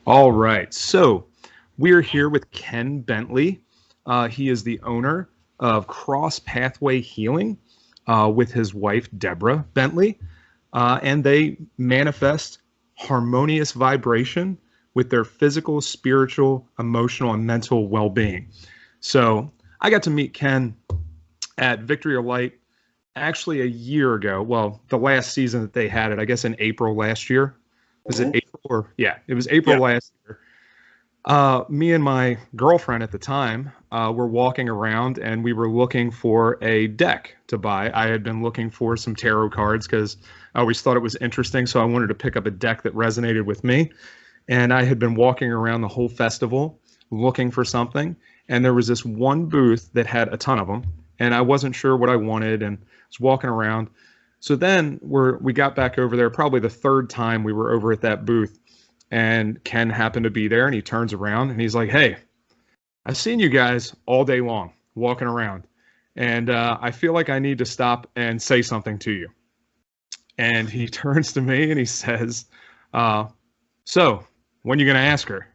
All right. So we're here with Ken Bentley. He is the owner of Cross Pathway Healing with his wife, Deborah Bentley. And they manifest harmonious vibration with their physical, spiritual, emotional, and mental well being. So I got to meet Ken at Victory or Light actually a year ago. Well, the last season that they had it, I guess in April last year. Was it Mhm. April or yeah, it was April Yeah. last year. Me and my girlfriend at the time were walking around and we were looking for a deck to buy. I had been looking for some tarot cards because I always thought it was interesting. So I wanted to pick up a deck that resonated with me. And I had been walking around the whole festival looking for something. And there was this one booth that had a ton of them. And I wasn't sure what I wanted and was walking around. So then we got back over there, probably the third time we were over at that booth, and Ken happened to be there, and he turns around and he's like, "Hey, I've seen you guys all day long walking around, and I feel like I need to stop and say something to you." And he turns to me and he says, uh, "So, when are you going to ask her?"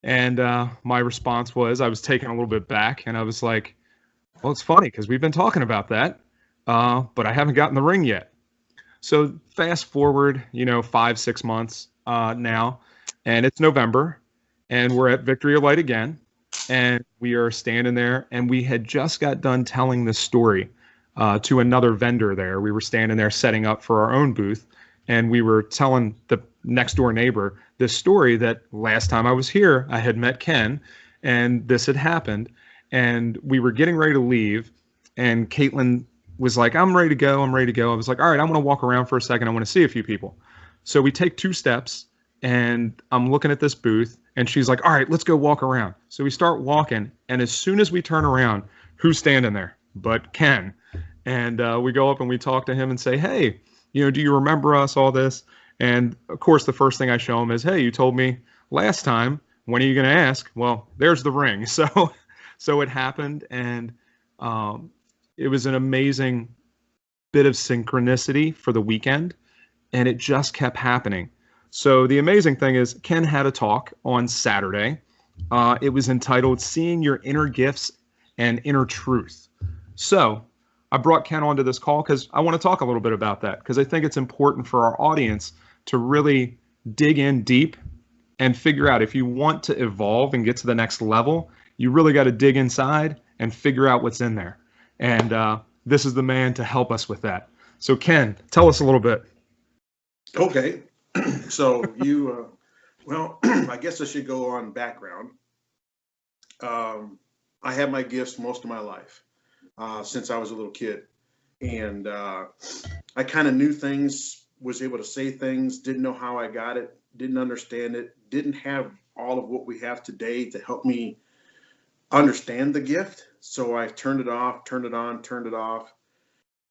And my response was, I was taken a little bit back, and I was like, "Well, it's funny because we've been talking about that, but I haven't gotten the ring yet." So fast forward, 5, 6 months now, and it's November, and we're at Victory Light again, and we are standing there, and we had just got done telling this story to another vendor there. We were standing there setting up for our own booth, and we were telling the next door neighbor this story that last time I was here, I had met Ken, and this had happened, and we were getting ready to leave, and Caitlin was like, "I'm ready to go. I'm ready to go." I was like, "All right, I'm going to walk around for a second. I want to see a few people." So we take 2 steps, and I'm looking at this booth, and she's like, "All right, let's go walk around." So we start walking, and as soon as we turn around, who's standing there but Ken? And we go up and we talk to him and say, "Hey, do you remember us, all this?" And of course, the first thing I show him is, "Hey, you told me last time. When are you going to ask?" Well, there's the ring. So it happened, and um, it was an amazing bit of synchronicity for the weekend, and it just kept happening. So the amazing thing is, Ken had a talk on Saturday. It was entitled "Seeing Your Inner Gifts and Inner Truth." So I brought Ken onto this call because I want to talk a little bit about that, because I think it's important for our audience to really dig in deep and figure out, if you want to evolve and get to the next level, you really got to dig inside and figure out what's in there. And this is the man to help us with that. So, Ken, tell us a little bit. Okay. So well, I guess I should go on background. Um, I had my gifts most of my life since I was a little kid, and I kind of knew things, was able to say things, didn't know how I got it, didn't understand it, didn't have all of what we have today to help me understand the gift. So I turned it off, turned it on, turned it off,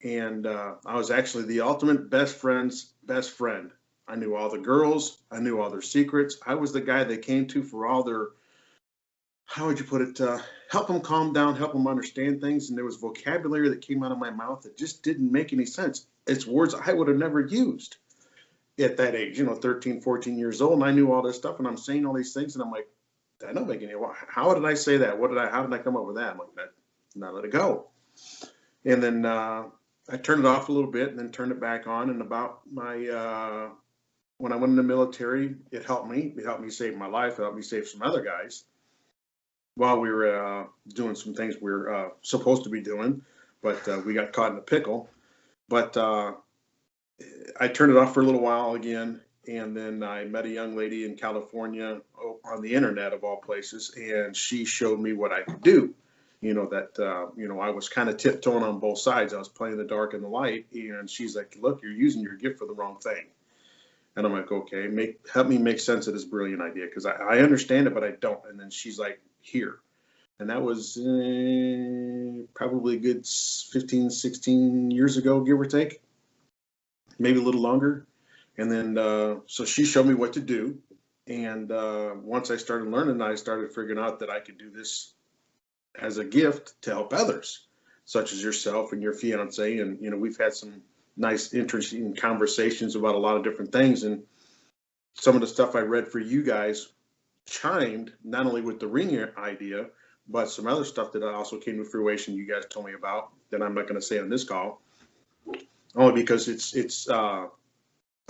and I was actually the ultimate best friend's best friend. I knew all the girls. I knew all their secrets. I was the guy they came to for all their, how would you put it, help them calm down, help them understand things. And there was vocabulary that came out of my mouth that just didn't make any sense. It's words I would have never used at that age, 13, 14 years old. And I knew all this stuff, and I'm saying all these things, and I'm like, that don't make any. How did I say that? How did I come up with that? I'm like, that. Now let it go. And then I turned it off a little bit, and then turned it back on. And about my when I went in the military, it helped me. It helped me save my life. It helped me save some other guys while we were doing some things we were supposed to be doing, but we got caught in a pickle. But I turned it off for a little while again, and then I met a young lady in California on the internet of all places, and she showed me what I could do. I was kind of tiptoeing on both sides. I was playing the dark and the light, and she's like, "Look, you're using your gift for the wrong thing." And I'm like, "Okay, help me make sense of this brilliant idea, because I understand it, but I don't." And then she's like, "Here." And that was probably a good 15, 16 years ago, give or take, maybe a little longer. And then, so she showed me what to do. And once I started learning, I started figuring out that I could do this as a gift to help others, such as yourself and your fiance. And, we've had some nice, interesting conversations about a lot of different things. And some of the stuff I read for you guys chimed not only with the ringer idea, but some other stuff that also came to fruition you guys told me about that I'm not going to say on this call, only because it's a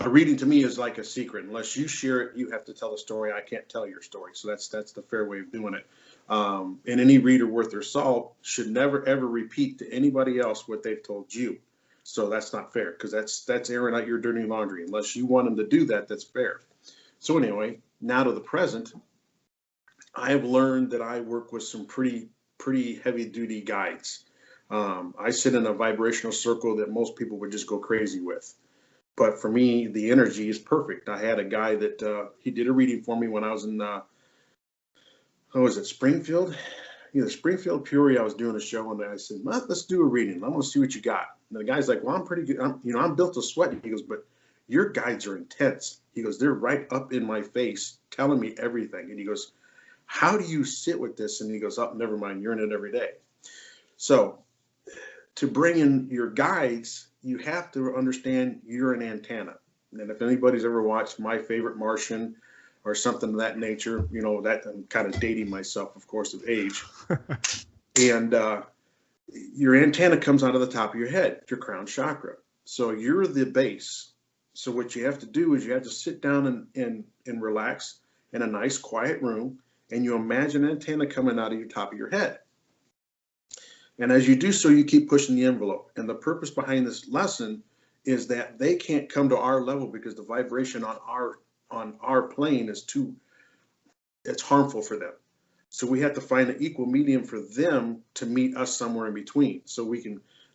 reading to me is like a secret. Unless you share it, you have to tell the story. I can't tell your story. So that's the fair way of doing it. And any reader worth their salt should never, ever repeat to anybody else what they've told you. So that's not fair, because that's airing out your dirty laundry. Unless you want them to do that, that's fair. So anyway, now to the present, I have learned that I work with some pretty heavy duty guides. I sit in a vibrational circle that most people would just go crazy with. But for me, the energy is perfect. I had a guy that he did a reading for me when I was in, Springfield? Either Springfield, Peoria. I was doing a show, and I said, let's do a reading. I want to see what you got. And the guy's like, well, I'm pretty good. I'm built to sweat. He goes, but your guides are intense. He goes, they're right up in my face, telling me everything. And he goes, how do you sit with this? And he goes, oh, never mind. You're in it every day. So to bring in your guides, you have to understand you're an antenna. And if anybody's ever watched My Favorite Martian or something of that nature, that I'm kind of dating myself, of course, of age. And your antenna comes out of the top of your head, your crown chakra. So you're the base. So what you have to do is you have to sit down and relax in a nice quiet room, and you imagine an antenna coming out of your top of your head. And as you do so, you keep pushing the envelope. And the purpose behind this lesson is that they can't come to our level because the vibration on our plane is it's harmful for them. So we have to find an equal medium for them to meet us somewhere in between. So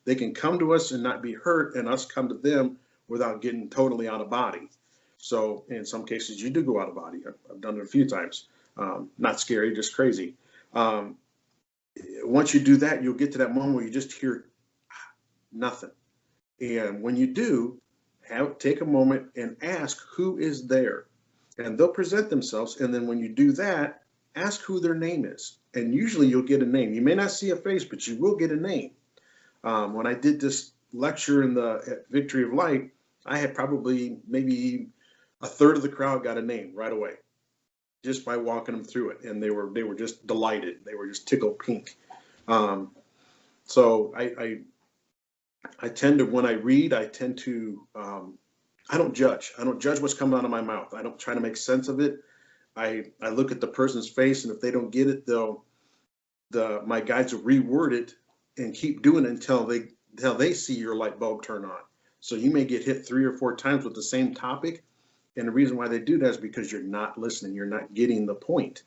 they can come to us and not be hurt, and us come to them without getting totally out of body. So in some cases, you do go out of body. I've done it a few times. Not scary, just crazy. Once you do that, you'll get to that moment where you just hear nothing. And when you do, take a moment and ask who is there. And they'll present themselves. And then when you do that, ask who their name is. And usually you'll get a name. You may not see a face, but you will get a name. When I did this lecture at Victory of Light, I had probably maybe a third of the crowd got a name right away, just by walking them through it. And they were just delighted. They were just tickled pink. So I tend to, when I read, I don't judge. I don't judge what's coming out of my mouth. I don't try to make sense of it. I look at the person's face, and if they don't get it, my guides will reword it and keep doing it until they see your light bulb turn on. So you may get hit 3 or 4 times with the same topic. And the reason why they do that is because you're not listening. You're not getting the point.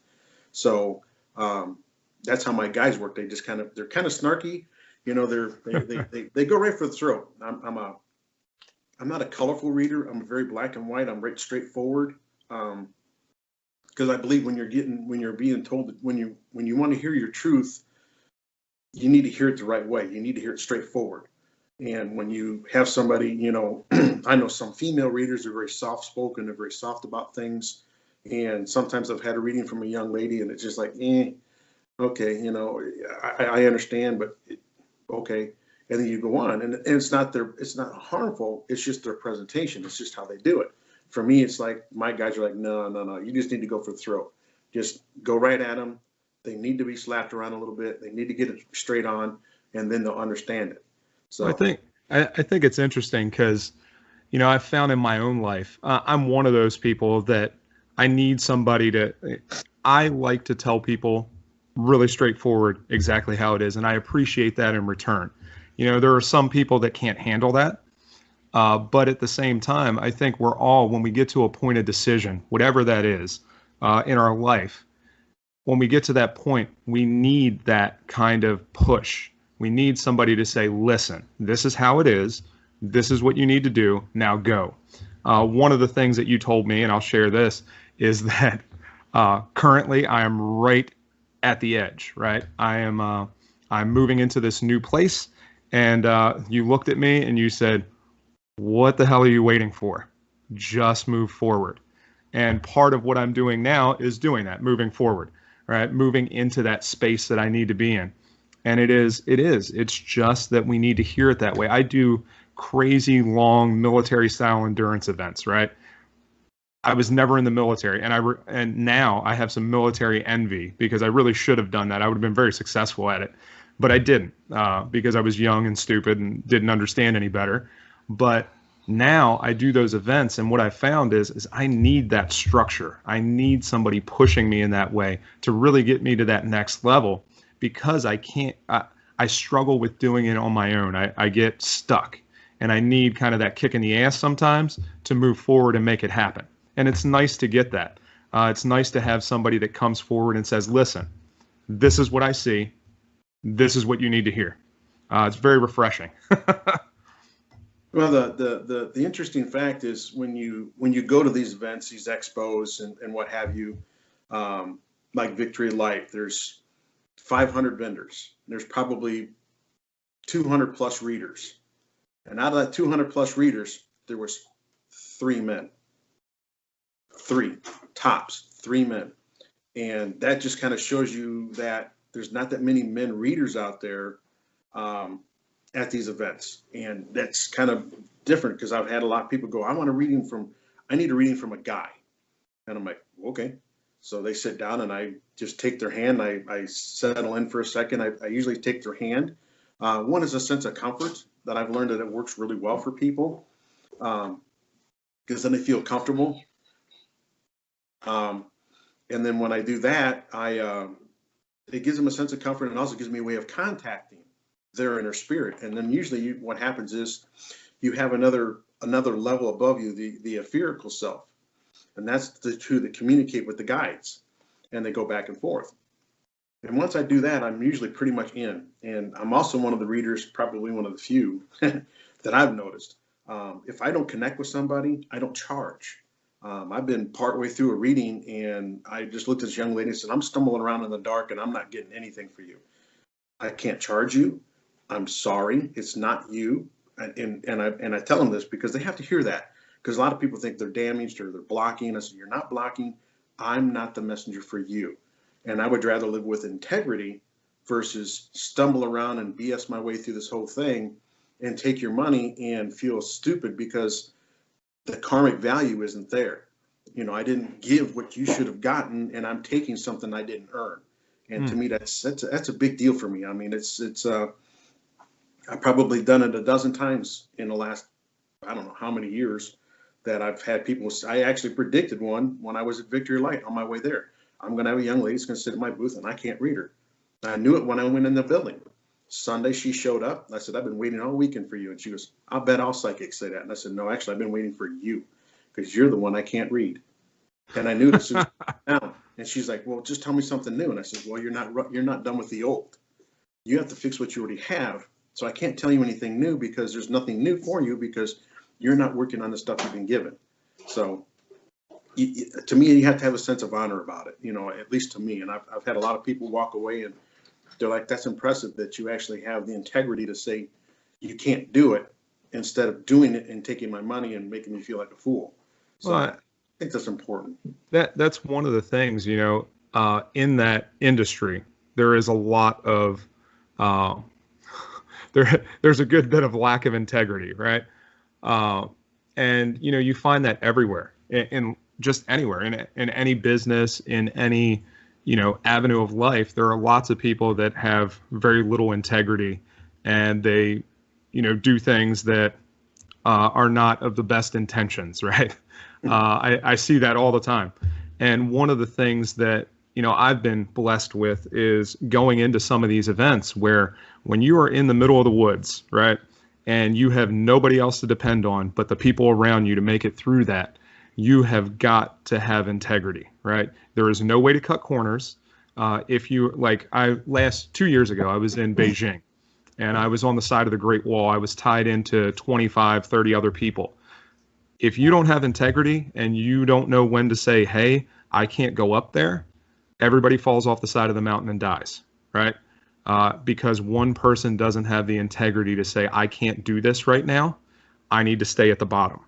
So that's how my guys work. They're kind of snarky. They go right for the throat. I'm not a colorful reader. I'm very black and white. I'm right straightforward. Because I believe when you're being told that when you want to hear your truth, you need to hear it the right way. You need to hear it straightforward. And when you have somebody, I know some female readers are very soft-spoken, they're very soft about things. And sometimes I've had a reading from a young lady, and it's just like, okay, I understand, but okay. And then you go on, and it's not harmful. It's just their presentation. It's just how they do it. For me, it's like my guys are like, no. You just need to go for the throat. Just go right at them. They need to be slapped around a little bit. They need to get it straight on, and then they'll understand it. So I think it's interesting because, I've found in my own life, I'm one of those people that I need somebody I like to tell people really straightforward exactly how it is. And I appreciate that in return. There are some people that can't handle that. But at the same time, I think we're all, when we get to a point of decision, whatever that is, in our life, when we get to that point, we need that kind of push. We need somebody to say, listen, this is how it is. This is what you need to do. Now go. One of the things that you told me, and I'll share this, is that currently I am right at the edge, right? I'm moving into this new place, and you looked at me and you said, what the hell are you waiting for? Just move forward. And part of what I'm doing now is doing that, moving forward, right? Moving into that space that I need to be in. And it's just that we need to hear it that way. I do crazy long military style endurance events, right? I was never in the military, and now I have some military envy because I really should have done that. I would have been very successful at it, but I didn't because I was young and stupid and didn't understand any better. But now I do those events, and what I found is I need that structure. I need somebody pushing me in that way to really get me to that next level because I can't. I struggle with doing it on my own. I get stuck, and I need kind of that kick in the ass sometimes to move forward and make it happen. And it's nice to get that. It's nice to have somebody that comes forward and says, "Listen, this is what I see. This is what you need to hear." It's very refreshing. Well, the interesting fact is when you go to these events, these expos, and what have you, like Victory Light, there's 500 vendors. There's probably 200 plus readers, and out of that 200 plus readers, there was 3 men, three men, and that just kind of shows you that there's not that many men readers out there. At these events, and that's kind of different because I've had a lot of people go, I need a reading from a guy, and I'm like, okay. So they sit down and I just take their hand. I settle in for a second. I usually take their hand. One is a sense of comfort that I've learned that it works really well for people because then they feel comfortable. And then when I do that, it gives them a sense of comfort and also gives me a way of contacting their inner spirit. And then usually what happens is you have another level above you, the etherical self. And that's the two that communicate with the guides, and they go back and forth. And once I do that, I'm usually pretty much in. And I'm also one of the readers, probably one of the few that I've noticed. If I don't connect with somebody, I don't charge. I've been partway through a reading and I just looked at this young lady and said, I'm stumbling around in the dark and I'm not getting anything for you. I can't charge you. I'm sorry, it's not you. And I tell them this because they have to hear that, because a lot of people think they're damaged or they're blocking. I said, you're not blocking. I'm not the messenger for you. And I would rather live with integrity versus stumble around and BS my way through this whole thing and take your money and feel stupid because the karmic value isn't there. I didn't give what you should have gotten, and I'm taking something I didn't earn. And to me, that's a big deal for me. I mean, it's I've probably done it a dozen times in the last, I don't know how many years, that I've had people. I actually predicted one when I was at Victory Light on my way there. I'm going to have a young lady who's going to sit at my booth and I can't read her. I knew it when I went in the building. Sunday, she showed up. I said, I've been waiting all weekend for you. And she goes, I'll bet all psychics say that. And I said, no, actually, I've been waiting for you because you're the one I can't read. And I knew this was down. And she's like, well, just tell me something new. And I said, well, you're not done with the old. You have to fix what you already have. So I can't tell you anything new because there's nothing new for you because you're not working on the stuff you've been given. So to me, you have to have a sense of honor about it, at least to me. And I've had a lot of people walk away and they're like, that's impressive that you actually have the integrity to say you can't do it instead of doing it and taking my money and making me feel like a fool. So I think that's important. That's one of the things, in that industry, there is a lot of, there's a good bit of lack of integrity, right? And you find that everywhere, in just anywhere, in any business, in any avenue of life. There are lots of people that have very little integrity, and they do things that are not of the best intentions, right? I see that all the time. And one of the things that I've been blessed with is going into some of these events where when you are in the middle of the woods, right, and you have nobody else to depend on but the people around you to make it through that, you have got to have integrity, right? There is no way to cut corners. If you, like, 2 years ago, I was in Beijing, and I was on the side of the Great Wall. I was tied into 25, 30 other people. If you don't have integrity and you don't know when to say, hey, I can't go up there, everybody falls off the side of the mountain and dies, right? Because one person doesn't have the integrity to say, I can't do this right now. I need to stay at the bottom.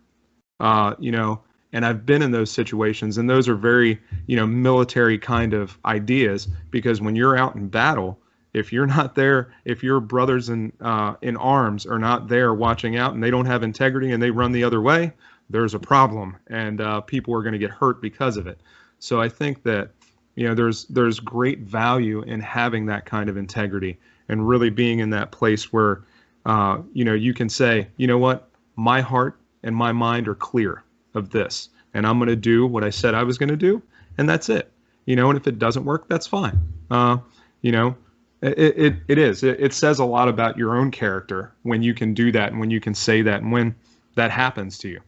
And I've been in those situations, and those are very, military kind of ideas, because when you're out in battle, if you're not there, if your brothers in arms are not there watching out and they don't have integrity and they run the other way, there's a problem, and people are going to get hurt because of it. So I think that there's great value in having that kind of integrity and really being in that place where you can say, you know what, my heart and my mind are clear of this, and I'm going to do what I said I was going to do, and that's it. And if it doesn't work, that's fine. You know, it says a lot about your own character when you can do that and when you can say that and when that happens to you.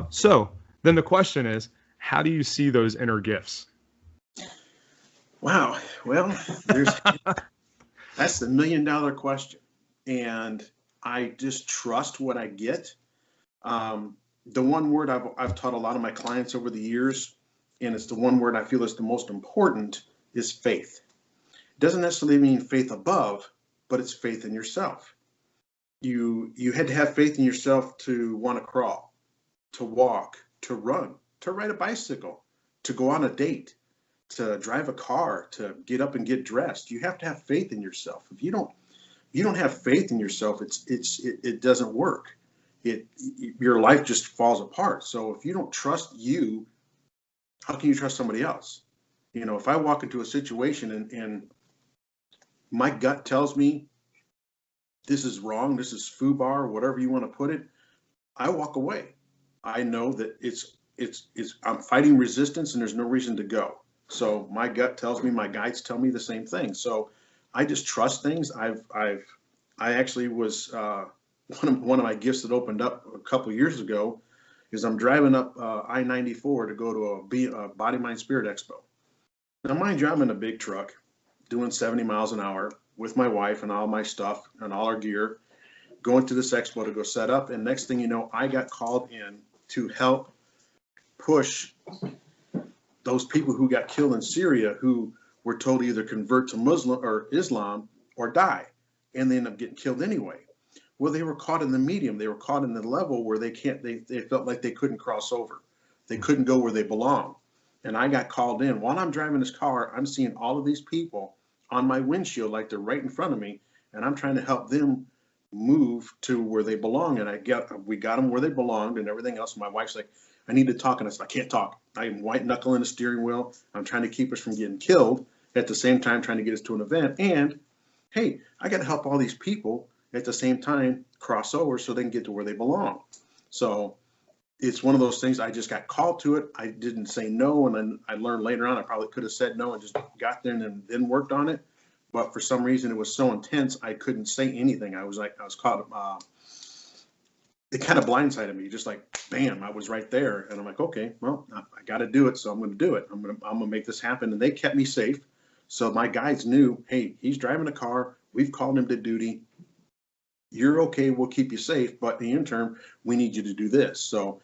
So then the question is, how do you see those inner gifts? Wow. Well, that's the $1,000,000 question. And I just trust what I get. The one word I've taught a lot of my clients over the years, and it's the one word I feel is the most important, is faith. It doesn't necessarily mean faith above, but it's faith in yourself. You had to have faith in yourself to want to crawl, to walk, to run, to ride a bicycle, to go on a date, to drive a car, to get up and get dressed. You have to have faith in yourself. If you don't have faith in yourself, it doesn't work. Your life just falls apart. So if you don't trust you, how can you trust somebody else? If I walk into a situation and my gut tells me this is wrong, this is foobar, whatever you want to put it, I walk away. I know that I'm fighting resistance and there's no reason to go. So my gut tells me, my guides tell me the same thing. So I just trust things. I actually was one of my gifts that opened up a couple of years ago is I'm driving up I-94 to go to a Body Mind Spirit Expo. Now, mind you, I'm in a big truck doing 70 miles an hour with my wife and all my stuff and all our gear, going to this expo to go set up. And next thing you know, I got called in to help push those people who got killed in Syria who were told to either convert to Muslim or Islam or die, and they end up getting killed anyway. Well, they were caught in the medium. They were caught in the level where they felt like they couldn't cross over. They couldn't go where they belong. And I got called in. While I'm driving this car, I'm seeing all of these people on my windshield like they're right in front of me, and I'm trying to help them move to where they belong. And we got them where they belonged and everything else. My wife's like, I need to talk. And I said, I can't talk. I am white knuckling the steering wheel. I'm trying to keep us from getting killed, at the same time trying to get us to an event. And hey, I got to help all these people at the same time cross over so they can get to where they belong. So it's one of those things. I just got called to it. I didn't say no. And then I learned later on, I probably could have said no and just got there and then worked on it. But for some reason, it was so intense, I couldn't say anything. I was caught. It kind of blindsided me, just like, bam, I was right there. And I'm like, okay, well, I got to do it. So I'm going to do it. I'm going to make this happen. And they kept me safe. So my guides knew, hey, he's driving a car. We've called him to duty. You're okay. We'll keep you safe. But in the interim, we need you to do this. So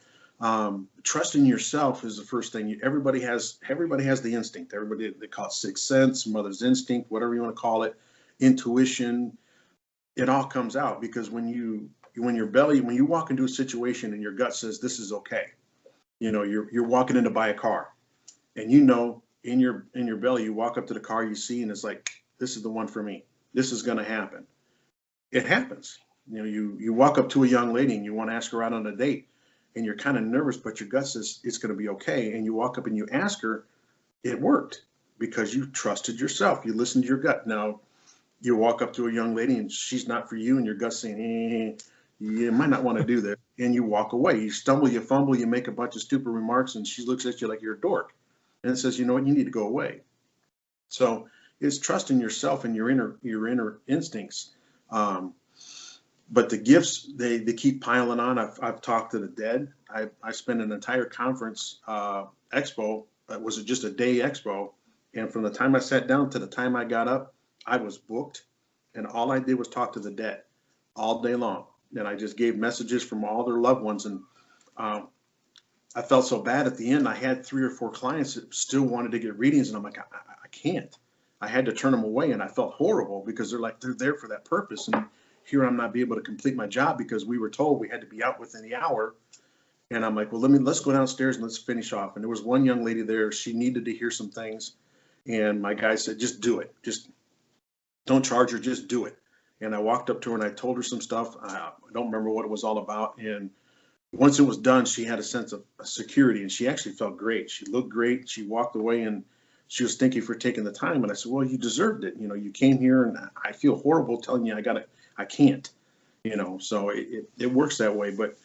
trusting yourself is the first thing. Everybody has the instinct. Everybody, they call it sixth sense, mother's instinct, whatever you want to call it, intuition. It all comes out because when you walk into a situation and your gut says this is okay, you're walking in to buy a car, and in your belly you walk up to the car you see and it's like, this is the one for me. This is going to happen. It happens. You walk up to a young lady and you want to ask her out on a date, and you're kind of nervous, but your gut says it's going to be okay. And you walk up and you ask her, it worked because you trusted yourself. You listened to your gut. Now, you walk up to a young lady and she's not for you, and your gut's saying, you might not want to do this. And you walk away. You stumble, you fumble, you make a bunch of stupid remarks, and she looks at you like you're a dork and says, you know what, you need to go away. So it's trusting yourself and your inner instincts. But the gifts, they keep piling on. I've talked to the dead. I spent an entire conference expo. It was just a day expo. And from the time I sat down to the time I got up, I was booked. And all I did was talk to the dead all day long. And I just gave messages from all their loved ones. And I felt so bad at the end. I had 3 or 4 clients that still wanted to get readings. And I'm like, I can't. I had to turn them away. And I felt horrible because they're there for that purpose. And here I'm not be able to complete my job because we were told we had to be out within the hour. And I'm like, well, let's go downstairs and let's finish off. And there was one young lady there. She needed to hear some things. And my guy said, just do it. Just don't charge her. Just do it. And I walked up to her and I told her some stuff. I don't remember what it was all about. And once it was done, she had a sense of security, and she actually felt great. She looked great. She walked away, and she was thank you for taking the time. And I said, well, you deserved it. You came here, and I feel horrible telling you I can't. So it works that way. But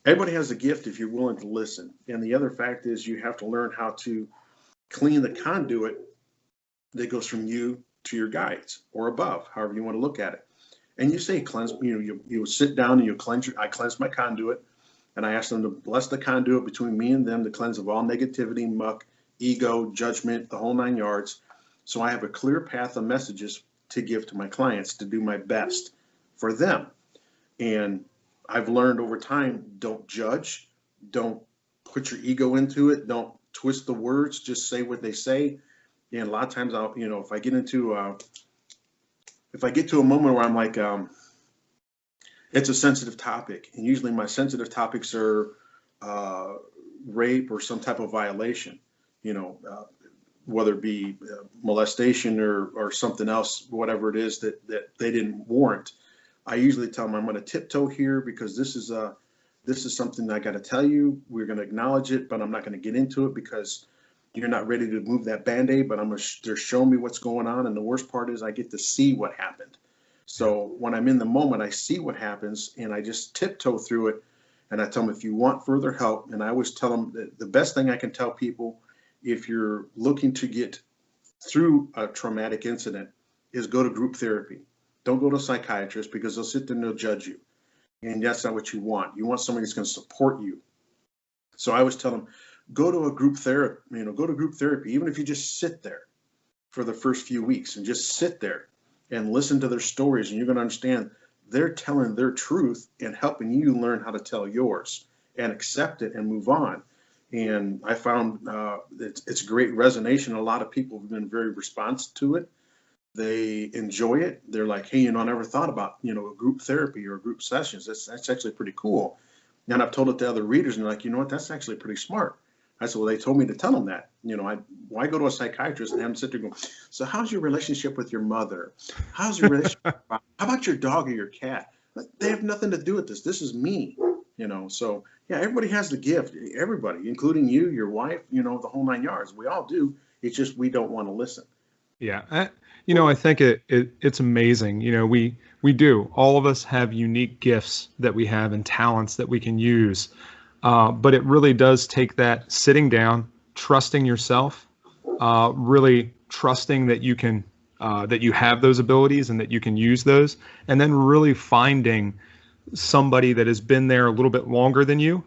everybody has a gift if you're willing to listen. And the other fact is you have to learn how to clean the conduit that goes from you to your guides or above, however you want to look at it. And you say cleanse. You sit down and you cleanse. I cleanse my conduit. And I asked them to bless the conduit between me and them to cleanse of all negativity, muck, ego, judgment, the whole 9 yards. So I have a clear path of messages to give to my clients to do my best for them. And I've learned over time, don't judge, don't put your ego into it, don't twist the words, just say what they say. And a lot of times if I get to a moment where I'm like, it's a sensitive topic, and usually my sensitive topics are rape or some type of violation, whether it be molestation or something else, whatever it is that they didn't warrant. I usually tell them I'm going to tiptoe here because this is something I got to tell you. We're going to acknowledge it, but I'm not going to get into it because you're not ready to move that Band-Aid. But they're showing me what's going on, and the worst part is I get to see what happened. So when I'm in the moment, I see what happens, and I just tiptoe through it. And I tell them, if you want further help, and I always tell them that the best thing I can tell people, if you're looking to get through a traumatic incident, is go to group therapy. Don't go to a psychiatrist because they'll sit there and they'll judge you. And that's not what you want. You want somebody that's going to support you. So I always tell them, go to group therapy, even if you just sit there for the first few weeks and just sit there and listen to their stories, and you're going to understand they're telling their truth and helping you learn how to tell yours and accept it and move on. And I found it's great resonation. A lot of people have been very responsive to it. They enjoy it. They're like, hey, I never thought about, a group therapy or group sessions. That's actually pretty cool. And I've told it to other readers, and they're like, you know what, that's actually pretty smart. I said, well, they told me to tell them that. Why go to a psychiatrist and have them sit there going, so how's your relationship with your mother? How's your relationship? How about your dog or your cat? They have nothing to do with this. This is me, So, yeah, everybody has the gift. Everybody, including you, your wife, the whole 9 yards. We all do. It's just we don't want to listen. Yeah. I think it's amazing. We do. All of us have unique gifts that we have and talents that we can use. But it really does take that sitting down, trusting yourself, really trusting that you can, that you have those abilities and that you can use those, and then really finding somebody that has been there a little bit longer than you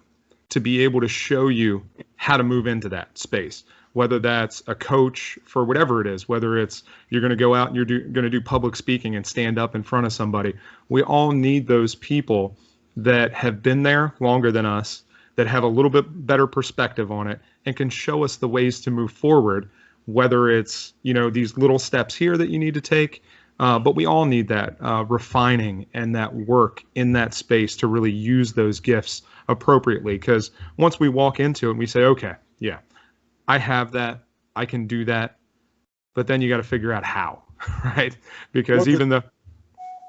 to be able to show you how to move into that space. Whether that's a coach for whatever it is, whether it's you're going to go out and you're going to do public speaking and stand up in front of somebody. We all need those people that have been there longer than us, that have a little bit better perspective on it and can show us the ways to move forward, whether it's, these little steps here that you need to take. But we all need that refining and that work in that space to really use those gifts appropriately. Because once we walk into it and we say, okay, yeah, I have that, I can do that, but then you got to figure out how, right? Because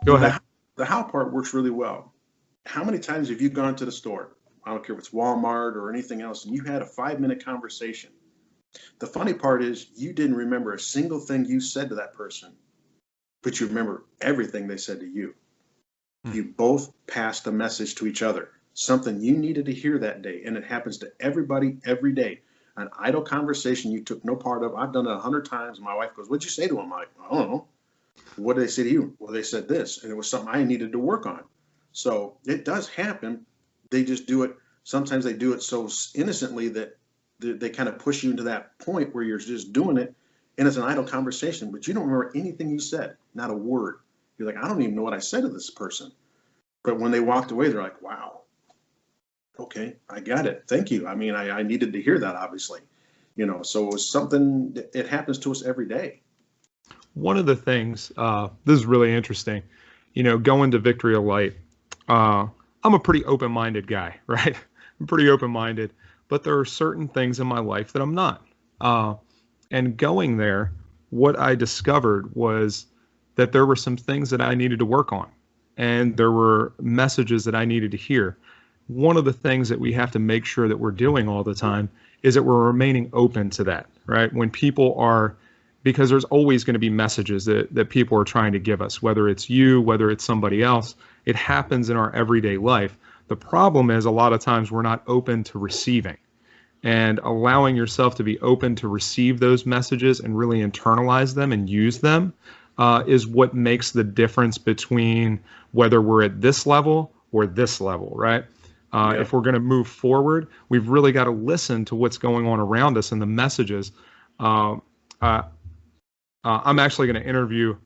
go ahead. The how part works really well. How many times have you gone to the store? I don't care if it's Walmart or anything else, and you had a 5-minute conversation. The funny part is you didn't remember a single thing you said to that person, but you remember everything they said to you. You both passed a message to each other, something you needed to hear that day, and it happens to everybody every day. An idle conversation you took no part of. I've done it 100 times. My wife goes, what'd you say to him? I'm like, I don't know. What did they say to you? Well, they said this, and it was something I needed to work on. So it does happen. They just do it. Sometimes they do it so innocently that they kind of push you into that point where you're just doing it, and it's an idle conversation, but you don't remember anything you said, not a word. You're like, I don't even know what I said to this person. But when they walked away, they're like, wow. Okay, I got it. Thank you. I mean, I needed to hear that, obviously. So it was something that it happens to us every day. One of the things, this is really interesting, going to Victory of Light, I'm a pretty open-minded guy, right? I'm pretty open-minded, but there are certain things in my life that I'm not. And going there, what I discovered was that there were some things that I needed to work on, and there were messages that I needed to hear. one of the things that we have to make sure that we're doing all the time is that we're remaining open to that, right? When people are, because there's always going to be messages that people are trying to give us, whether it's you, whether it's somebody else. It happens in our everyday life. The problem is a lot of times we're not open to receiving, and allowing yourself to be open to receive those messages and really internalize them and use them is what makes the difference between whether we're at this level or this level, right? Yeah. If we're going to move forward, we've really got to listen to what's going on around us and the messages. Uh, uh, I'm actually going to interview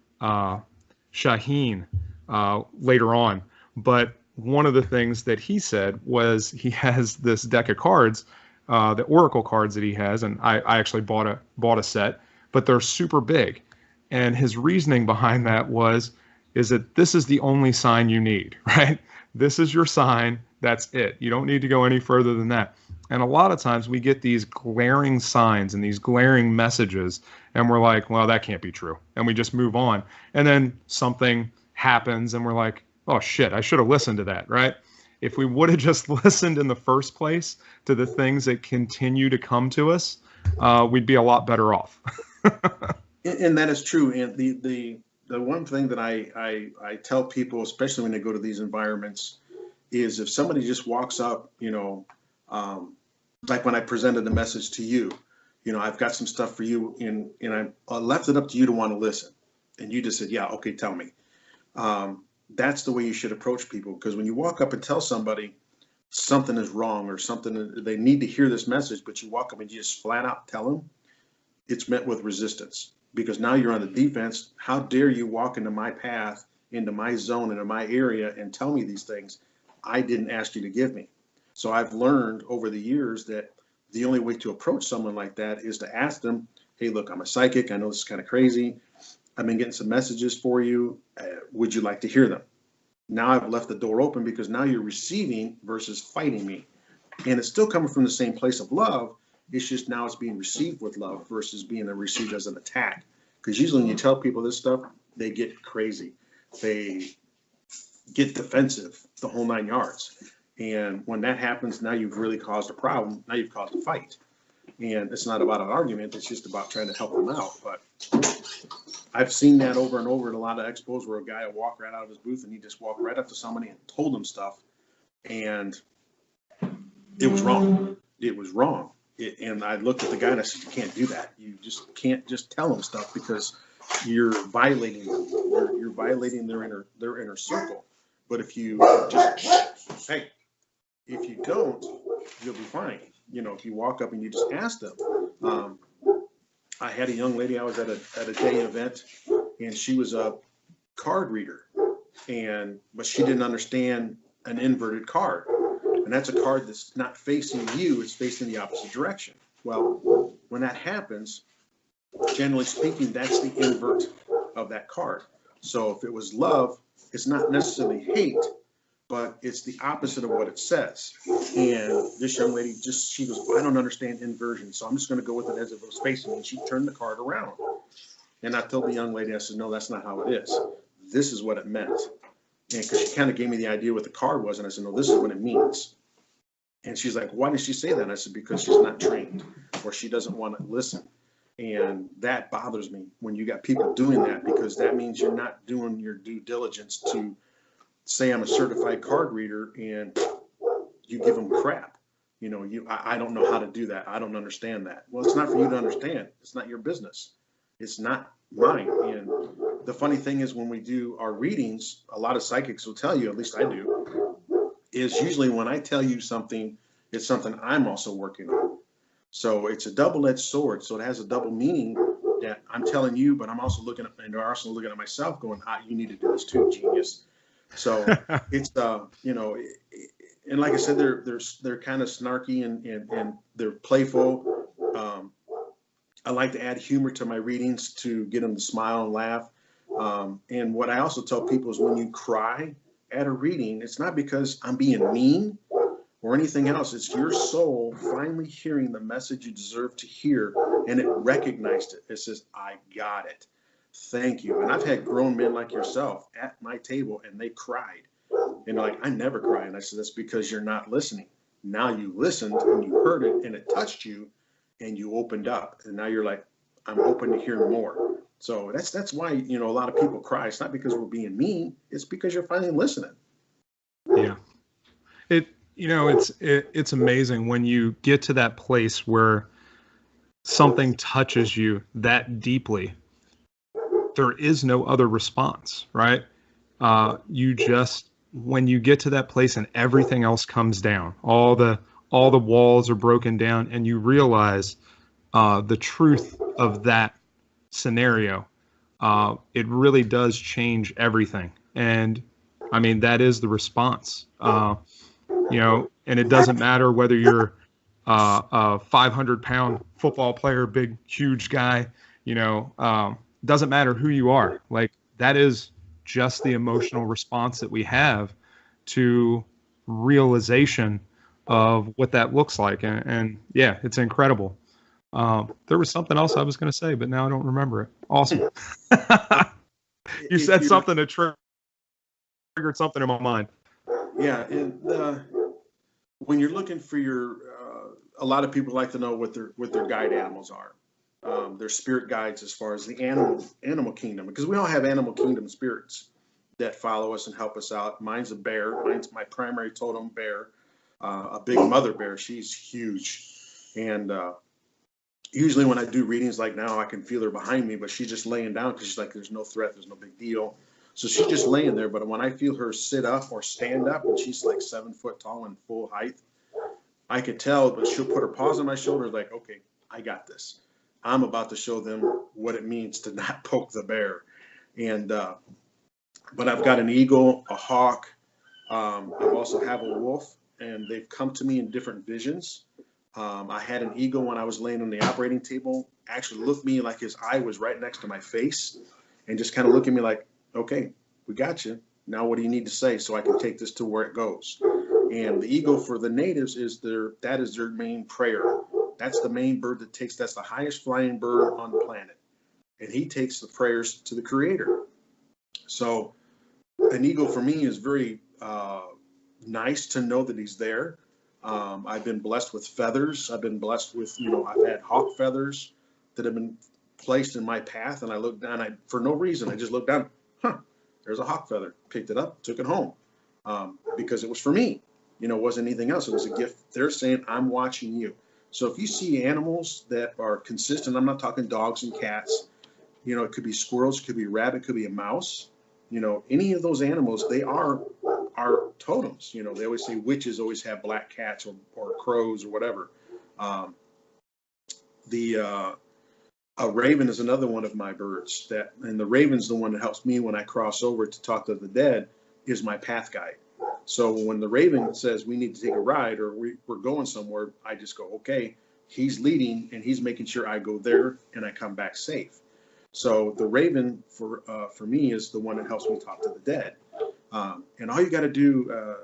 Shaheen later on, but one of the things that he said was he has this deck of cards, the Oracle cards that he has, and I actually bought a set, but they're super big. And his reasoning behind that is that this is the only sign you need, right? This is your sign. That's it. You don't need to go any further than that. And a lot of times we get these glaring signs and these glaring messages, and we're like, well, that can't be true. And we just move on. And then something happens, and we're like, oh, shit, I should have listened to that, right? If we would have just listened in the first place to the things that continue to come to us, we'd be a lot better off. And that is true. And the one thing that I tell people, especially when they go to these environments, is if somebody just walks up, like when I presented the message to you, I've got some stuff for you, and I left it up to you to want to listen. And you just said, yeah, okay, tell me. That's the way you should approach people, because when you walk up and tell somebody something is wrong or something, they need to hear this message, but you walk up and you just flat out tell them, it's met with resistance, because now you're on the defense. How dare you walk into my path, into my zone, into my area, and tell me these things I didn't ask you to give me? So I've learned over the years that the only way to approach someone like that is to ask them, hey, look, I'm a psychic. I know this is kind of crazy. I've been getting some messages for you. Would you like to hear them? Now I've left the door open, because now you're receiving versus fighting me. And it's still coming from the same place of love. It's just now it's being received with love versus being received as an attack. Because usually when you tell people this stuff, they get crazy. They get defensive, the whole 9 yards. And when that happens, now you've really caused a problem. Now you've caused a fight. And it's not about an argument. It's just about trying to help them out. But I've seen that over and over at a lot of expos, where a guy will walk right out of his booth and he just walked right up to somebody and told them stuff. And it was wrong. It was wrong. And I looked at the guy and I said, you can't do that. You just can't just tell them stuff, because you're violating them. You're violating their inner circle. But if you just, hey, if you don't, you'll be fine. If you walk up and you just ask them. I had a young lady, I was at a day event, and she was a card reader, but she didn't understand an inverted card. And that's a card that's not facing you, it's facing the opposite direction. Well, when that happens, generally speaking, that's the invert of that card. So if it was love, it's not necessarily hate, but it's the opposite of what it says. And this young lady she goes, I don't understand inversion, so I'm just going to go with it as if it was facing me. And she turned the card around. And I told the young lady, I said, no, that's not how it is. This is what it meant. And because she kind of gave me the idea what the card was, and I said, no, this is what it means. And she's like, why did she say that? And I said, because she's not trained, or she doesn't want to listen. And that bothers me when you got people doing that, because that means you're not doing your due diligence to say I'm a certified card reader, and you give them crap. I don't know how to do that. I don't understand that. Well, it's not for you to understand. It's not your business. It's not mine. And the funny thing is, when we do our readings, a lot of psychics will tell you, at least I do, is usually when I tell you something, it's something I'm also working on. So it's a double-edged sword. So it has a double meaning, that I'm telling you, but I'm also looking at myself going, you need to do this too, genius. So it's, and like I said, they're kind of snarky and they're playful. I like to add humor to my readings to get them to smile and laugh. And what I also tell people is, when you cry at a reading, it's not because I'm being mean or anything else. It's your soul finally hearing the message you deserve to hear, and it recognized it. It says, I got it. Thank you. And I've had grown men like yourself at my table, and they cried. And they're like, I never cry. And I said, that's because you're not listening. Now you listened and you heard it and it touched you and you opened up. And now you're like, I'm open to hear more. So that's why, you know, a lot of people cry. It's not because we're being mean. It's because you're finally listening. Yeah. It, you know, it's amazing when you get to that place where something touches you that deeply. There is no other response, right? You just, when you get to that place and everything else comes down, all the walls are broken down, and you realize the truth of that scenario, it really does change everything. And I mean, that is the response. You know, and it doesn't matter whether you're a 500-pound football player, big, huge guy, you know, doesn't matter who you are. Like, that is just the emotional response that we have to realization of what that looks like. And yeah, it's incredible. There was something else I was going to say, but now I don't remember it. Awesome. You If said you're, something that triggered something in my mind. yeah, and when you're looking for your, a lot of people like to know what their guide animals are. Their spirit guides as far as the animal kingdom, because we all have animal kingdom spirits that follow us and help us out. Mine's a bear. Mine's my primary totem bear, a big mother bear. She's huge, and usually when I do readings like now, I can feel her behind me, but she's just laying down because she's like, there's no threat, there's no big deal. So she's just laying there. But when I feel her sit up or stand up, and she's like 7 foot tall and full height, I could tell, but she'll put her paws on my shoulders like, okay, I got this. I'm about to show them what it means to not poke the bear. And, but I've got an eagle, a hawk. I've also have a wolf, and they've come to me in different visions. I had an eagle when I was laying on the operating table, actually looked me like his eye was right next to my face and just kind of look at me like, okay, we got you. Now what do you need to say so I can take this to where it goes? And the eagle for the natives is that is their main prayer. That's the main bird that's the highest flying bird on the planet. And he takes the prayers to the creator. So an eagle for me is very nice to know that he's there. I've been blessed with feathers. I've been blessed with, you know, I've had hawk feathers that have been placed in my path. And I looked down, for no reason, I just looked down, there's a hawk feather, picked it up, took it home, because it was for me. You know, it wasn't anything else. It was a gift. They're saying, I'm watching you. So if you see animals that are consistent, I'm not talking dogs and cats, you know, it could be squirrels, it could be a rabbit, it could be a mouse, you know, any of those animals, they are totems. You know, they always say witches always have black cats or crows or whatever. Um, the A raven is another one of my birds and the raven's the one that helps me when I cross over to talk to the dead, is my path guide. So when the raven says we need to take a ride or we're going somewhere, I just go, okay, he's leading and he's making sure I go there and I come back safe. So the raven for me is the one that helps me talk to the dead. And all you got to do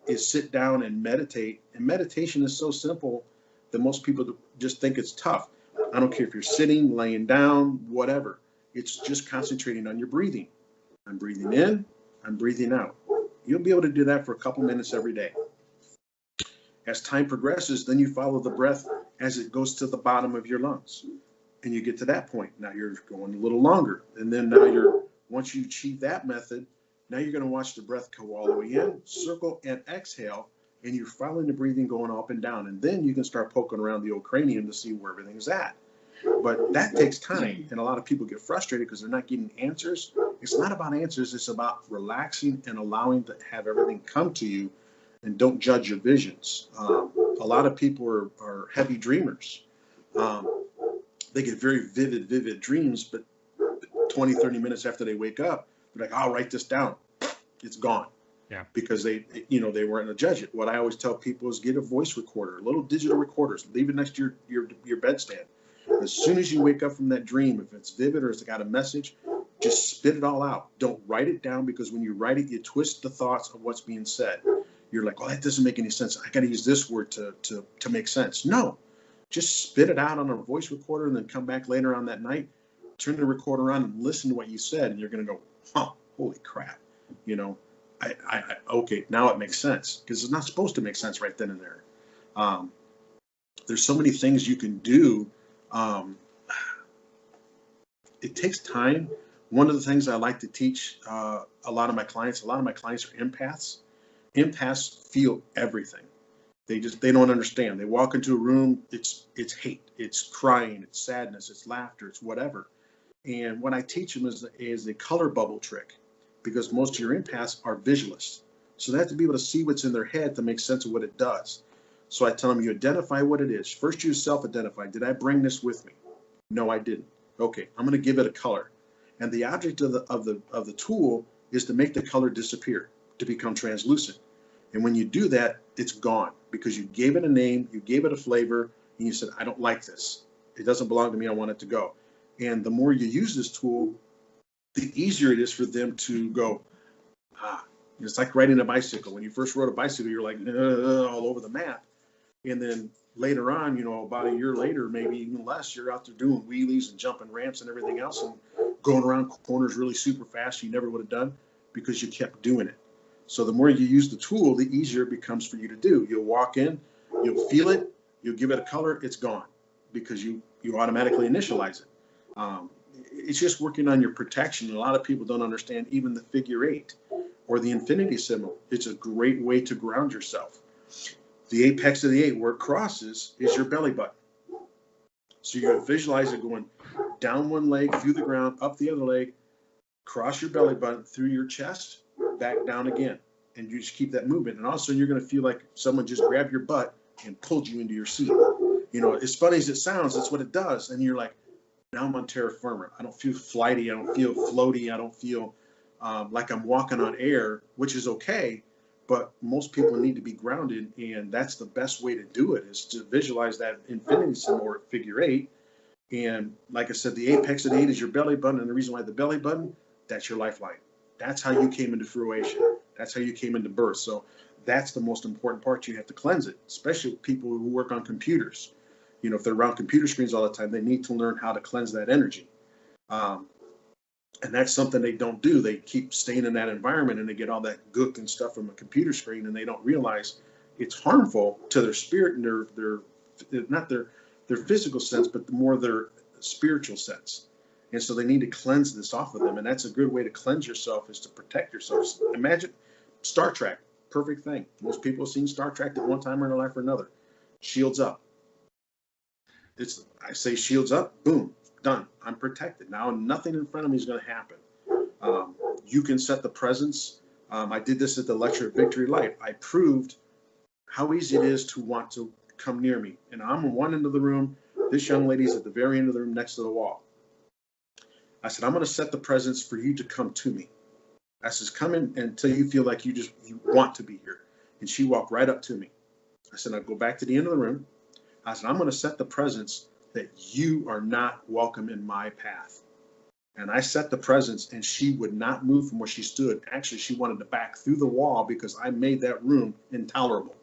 is sit down and meditate. And meditation is so simple that most people just think it's tough. I don't care if you're sitting, laying down, whatever. It's just concentrating on your breathing. I'm breathing in, I'm breathing out. You'll be able to do that for a couple minutes every day. As time progresses, then you follow the breath as it goes to the bottom of your lungs. And you get to that point. Now you're going a little longer. And then once you achieve that method, now you're going to watch the breath go all the way in, circle, and exhale. And you're following the breathing going up and down. And then you can start poking around the old cranium to see where everything's at. But that takes time. And a lot of people get frustrated because they're not getting answers. It's not about answers. It's about relaxing and allowing to have everything come to you, and don't judge your visions. A lot of people are heavy dreamers. They get very vivid dreams, but 20, 30 minutes after they wake up, they're like, I'll write this down. It's gone. Yeah. Because they weren't to judge it. What I always tell people is get a voice recorder, little digital recorders, leave it next to your bedstand. As soon as you wake up from that dream, if it's vivid or it's got a message, just spit it all out. Don't write it down, because when you write it, you twist the thoughts of what's being said. You're like, oh, that doesn't make any sense. I got to use this word to make sense. No, just spit it out on a voice recorder and then come back later on that night, turn the recorder on and listen to what you said. And you're going to go, holy crap. You know, Okay, now it makes sense, because it's not supposed to make sense right then and there. Um, there's so many things you can do. Um, it takes time. One of the things I like to teach a lot of my clients are empaths. Empaths feel everything. They don't understand. They walk into a room, it's hate, it's crying, it's sadness, it's laughter, it's whatever. And what I teach them is a color bubble trick, because most of your empaths are visualists. So they have to be able to see what's in their head to make sense of what it does. So I tell them, you identify what it is. First, you self-identify. Did I bring this with me? No, I didn't. Okay, I'm going to give it a color. And the object of the tool is to make the color disappear, to become translucent. And when you do that, it's gone, because you gave it a name, you gave it a flavor, and you said, I don't like this. It doesn't belong to me. I want it to go. And the more you use this tool, the easier it is for them to go, it's like riding a bicycle. When you first rode a bicycle, you're like all over the map. And then later on, about a year later, maybe even less, you're out there doing wheelies and jumping ramps and everything else and going around corners really super fast you never would have done, because you kept doing it. So the more you use the tool, the easier it becomes for you to do. You'll walk in, you'll feel it, you'll give it a color, it's gone, because you automatically initialize it. It's just working on your protection. A lot of people don't understand even the figure 8 or the infinity symbol. It's a great way to ground yourself. The apex of the 8, where it crosses, is your belly button. So you're going to visualize it going down one leg, through the ground, up the other leg, cross your belly button, through your chest, back down again. And you just keep that movement. And all of a sudden, you're going to feel like someone just grabbed your butt and pulled you into your seat. As funny as it sounds, that's what it does. And you're like, now I'm on terra firma. I don't feel flighty. I don't feel floaty. I don't feel like I'm walking on air, which is okay. But most people need to be grounded, and that's the best way to do it, is to visualize that infinity symbol or figure 8. And like I said, the apex of the 8 is your belly button, and the reason why the belly button, that's your lifeline. That's how you came into fruition. That's how you came into birth. So that's the most important part. You have to cleanse it, especially people who work on computers. If they're around computer screens all the time, they need to learn how to cleanse that energy. And that's something they don't do. They keep staying in that environment, and they get all that gook and stuff from a computer screen, and they don't realize it's harmful to their spirit and their not their physical sense, but more their spiritual sense. And so they need to cleanse this off of them. And that's a good way to cleanse yourself, is to protect yourself. Imagine Star Trek, perfect thing. Most people have seen Star Trek at one time or in their life or another. Shields up. I say shields up, boom, done. I'm protected. Now nothing in front of me is going to happen. You can set the presence. I did this at the lecture at Victory Light. I proved how easy it is to want to come near me. And I'm on one end of the room. This young lady's at the very end of the room next to the wall. I said, I'm going to set the presence for you to come to me. I says, come in until you feel like you want to be here. And she walked right up to me. I said, I'll go back to the end of the room. I said, I'm going to set the presence that you are not welcome in my path. And I set the presence, and she would not move from where she stood. Actually, she wanted to back through the wall, because I made that room intolerable.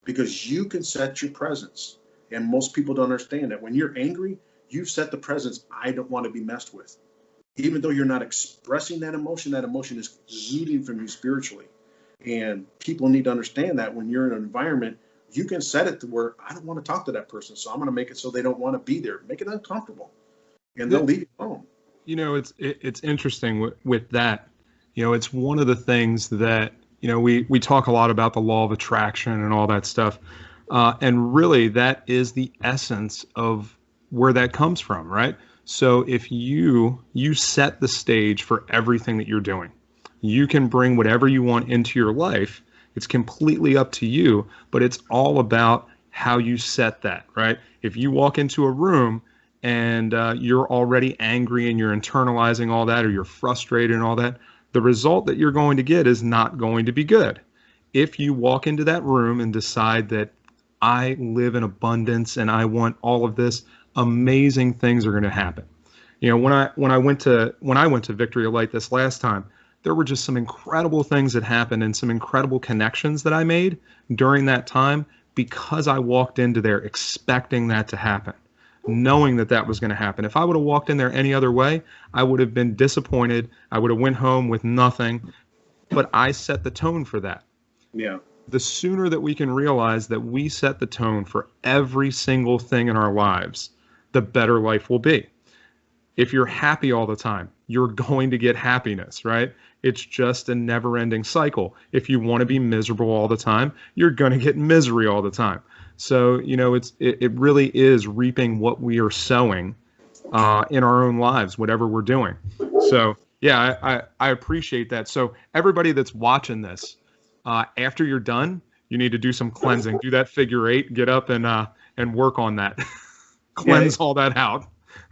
Because you can set your presence. And most people don't understand that. When you're angry, you've set the presence, I don't want to be messed with. Even though you're not expressing that emotion is exuding from you spiritually. And people need to understand that when you're in an environment, you can set it to where I don't want to talk to that person, so I'm going to make it so they don't want to be there. Make it uncomfortable, and they'll leave you alone. It's interesting with that. It's one of the things that, we talk a lot about the law of attraction and all that stuff. And really, that is the essence of where that comes from, right? So if you set the stage for everything that you're doing, you can bring whatever you want into your life. It's completely up to you, but it's all about how you set that, right? If you walk into a room and you're already angry and you're internalizing all that, or you're frustrated and all that, the result that you're going to get is not going to be good. If you walk into that room and decide that I live in abundance and I want all of this, amazing things are going to happen. When I went to Victory Light this last time, there were just some incredible things that happened and some incredible connections that I made during that time, because I walked into there expecting that to happen, knowing that that was going to happen. If I would have walked in there any other way, I would have been disappointed. I would have went home with nothing. but I set the tone for that. Yeah. The sooner that we can realize that we set the tone for every single thing in our lives, the better life will be. If you're happy all the time, you're going to get happiness, right? It's just a never ending cycle. If you want to be miserable all the time, you're going to get misery all the time. So, it really is reaping what we are sowing in our own lives, whatever we're doing. So, yeah, I appreciate that. So, everybody that's watching this, after you're done, you need to do some cleansing. Do that figure eight, get up and work on that. Cleanse all that out.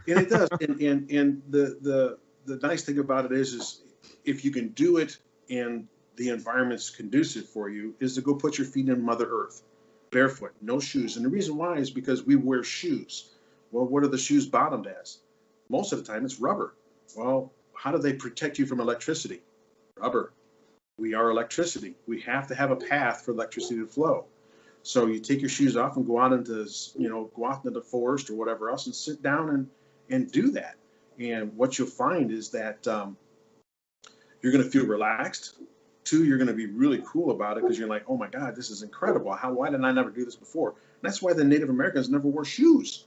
And it does. And the nice thing about it is if you can do it and the environment's conducive for you, is to go put your feet in Mother Earth, barefoot, no shoes. And the reason why is because we wear shoes. Well, what are the shoes bottomed as? Most of the time it's rubber. Well, how do they protect you from electricity? Rubber. We are electricity. We have to have a path for electricity to flow. So you take your shoes off and go out into the forest or whatever else and sit down and do that. And what you'll find is that you're going to feel relaxed. Two, you're going to be really cool about it because you're like, oh my God, this is incredible. Why didn't I never do this before? And that's why the Native Americans never wore shoes,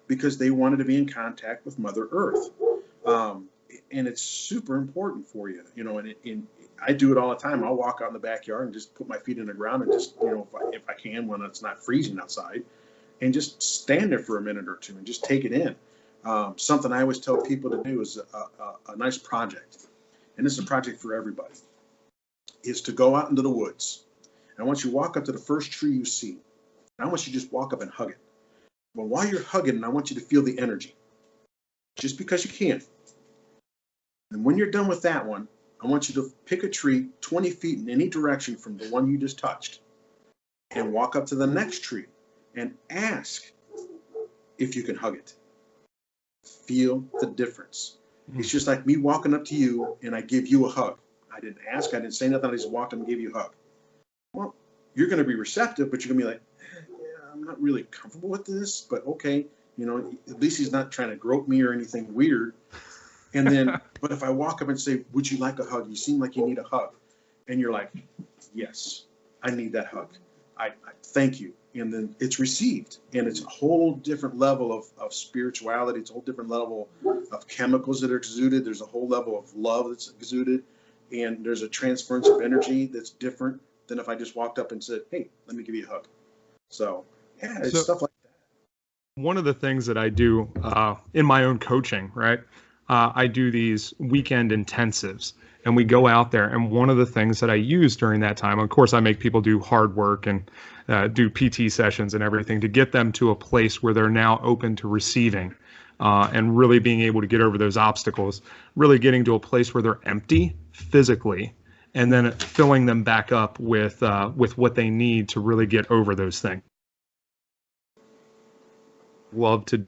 because they wanted to be in contact with Mother Earth. And it's super important for you, and I do it all the time. I'll walk out in the backyard and just put my feet in the ground and just, if I can, when it's not freezing outside, and just stand there for a minute or two and just take it in. Something I always tell people to do is a nice project, and this is a project for everybody, is to go out into the woods. And I want you to walk up to the first tree you see. And I want you to just walk up and hug it. But while you're hugging, I want you to feel the energy, just because you can. And when you're done with that one, I want you to pick a tree 20 feet in any direction from the one you just touched and walk up to the next tree and ask if you can hug it. Feel the difference. It's just like me walking up to you and I give you a hug. I didn't ask, I didn't say nothing, I just walked up and gave you a hug. Well, you're going to be receptive, but you're going to be like, yeah, I'm not really comfortable with this, but okay. At least he's not trying to grope me or anything weird. And then, but if I walk up and say, would you like a hug? You seem like you need a hug. And you're like, yes, I need that hug. I thank you. And then it's received. And it's a whole different level of spirituality. It's a whole different level of chemicals that are exuded. There's a whole level of love that's exuded. And there's a transference of energy that's different than if I just walked up and said, hey, let me give you a hug. So, yeah, it's stuff like that. One of the things that I do in my own coaching, right? I do these weekend intensives, and we go out there. And one of the things that I use during that time, of course, I make people do hard work and do PT sessions and everything to get them to a place where they're now open to receiving and really being able to get over those obstacles, really getting to a place where they're empty physically, and then filling them back up with what they need to really get over those things. Love to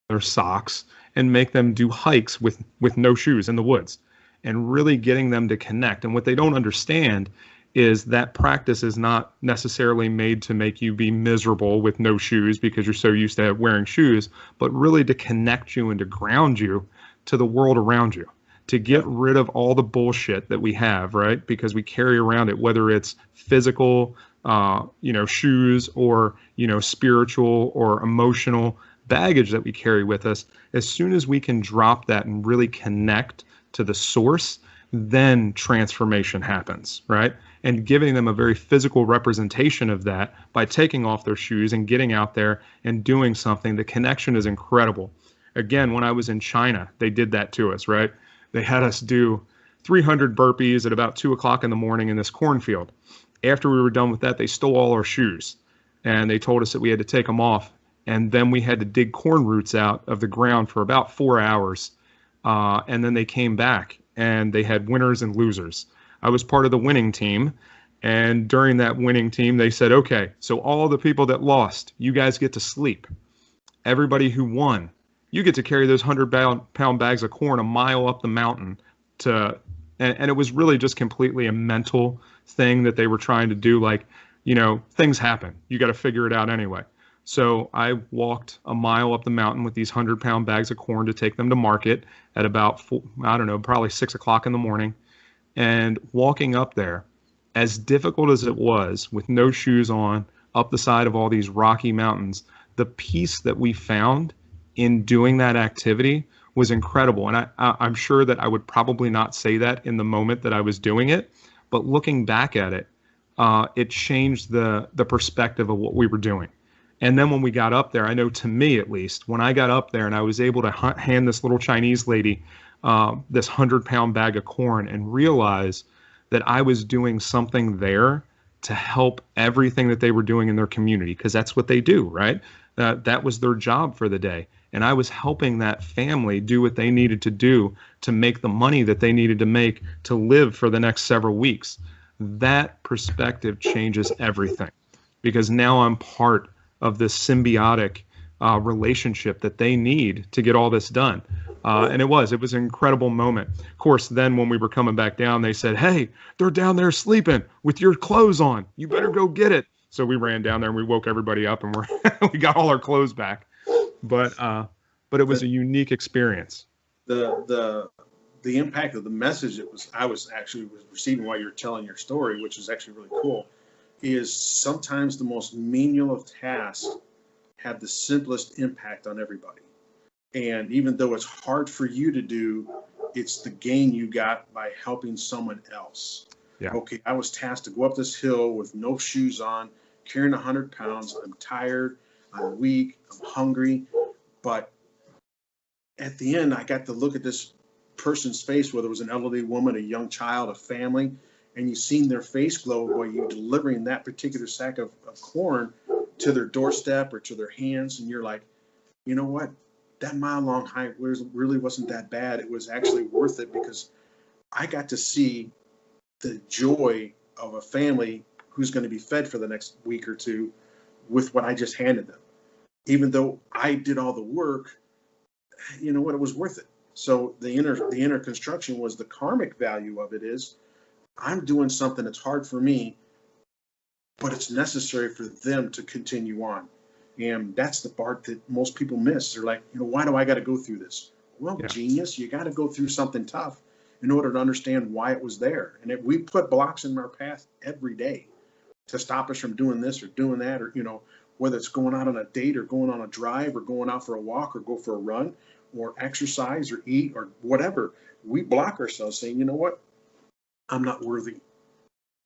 their socks and make them do hikes with no shoes in the woods, and really getting them to connect. And what they don't understand is that practice is not necessarily made to make you be miserable with no shoes because you're so used to wearing shoes, but really to connect you and to ground you to the world around you, to get rid of all the bullshit that we have, right? Because we carry around it, whether it's physical, shoes, or, spiritual or emotional baggage that we carry with us. As soon as we can drop that and really connect to the source, then transformation happens, right? And giving them a very physical representation of that by taking off their shoes and getting out there and doing something, the connection is incredible. Again, when I was in China, they did that to us, right? They had us do 300 burpees at about 2 o'clock in the morning in this cornfield. After we were done with that, they stole all our shoes and they told us that we had to take them off. And then we had to dig corn roots out of the ground for about 4 hours. And then they came back and they had winners and losers. I was part of the winning team. And during that winning team, they said, okay, so all the people that lost, you guys get to sleep. Everybody who won, you get to carry those 100-pound bags of corn a mile up the mountain and it was really just completely a mental thing that they were trying to do. Like, things happen. You got to figure it out anyway. So I walked a mile up the mountain with these 100-pound bags of corn to take them to market at about, I don't know, probably 6 o'clock in the morning. And walking up there, as difficult as it was with no shoes on, up the side of all these rocky mountains, the peace that we found in doing that activity was incredible. And I'm sure that I would probably not say that in the moment that I was doing it, but looking back at it, it changed the perspective of what we were doing. And then when we got up there, I know to me at least, when I got up there and I was able to hand this little Chinese lady this 100-pound bag of corn and realize that I was doing something there to help everything that they were doing in their community, because that's what they do, right? That was their job for the day. And I was helping that family do what they needed to do to make the money that they needed to make to live for the next several weeks. That perspective changes everything, because now I'm part of this symbiotic relationship that they need to get all this done. And it was an incredible moment. Of course, then when we were coming back down, they said, "Hey, they're down there sleeping with your clothes on. You better go get it." So we ran down there and we woke everybody up, and we got all our clothes back. But it was a unique experience. The impact of the message I was receiving while you're telling your story, which is actually really cool, is sometimes the most menial of tasks have the simplest impact on everybody. And even though it's hard for you to do, it's the gain you got by helping someone else. Yeah. Okay, I was tasked to go up this hill with no shoes on, carrying 100 pounds. I'm tired, I'm weak, I'm hungry. But at the end, I got to look at this person's face, whether it was an elderly woman, a young child, a family, and you seen their face glow while you're delivering that particular sack of corn to their doorstep or to their hands. And you're like, you know what? That mile-long hike really wasn't that bad. It was actually worth it, because I got to see the joy of a family who's going to be fed for the next week or two with what I just handed them. Even though I did all the work, you know what? It was worth it. So the inner construction was the karmic value of it is I'm doing something that's hard for me, but it's necessary for them to continue on. And that's the part that most people miss. They're like, why do I got to go through this? Well, yeah. Genius, you got to go through something tough in order to understand why it was there. And if we put blocks in our path every day to stop us from doing this or doing that, or, whether it's going out on a date or going on a drive or going out for a walk or go for a run or exercise or eat or whatever, we block ourselves saying, you know what? I'm not worthy.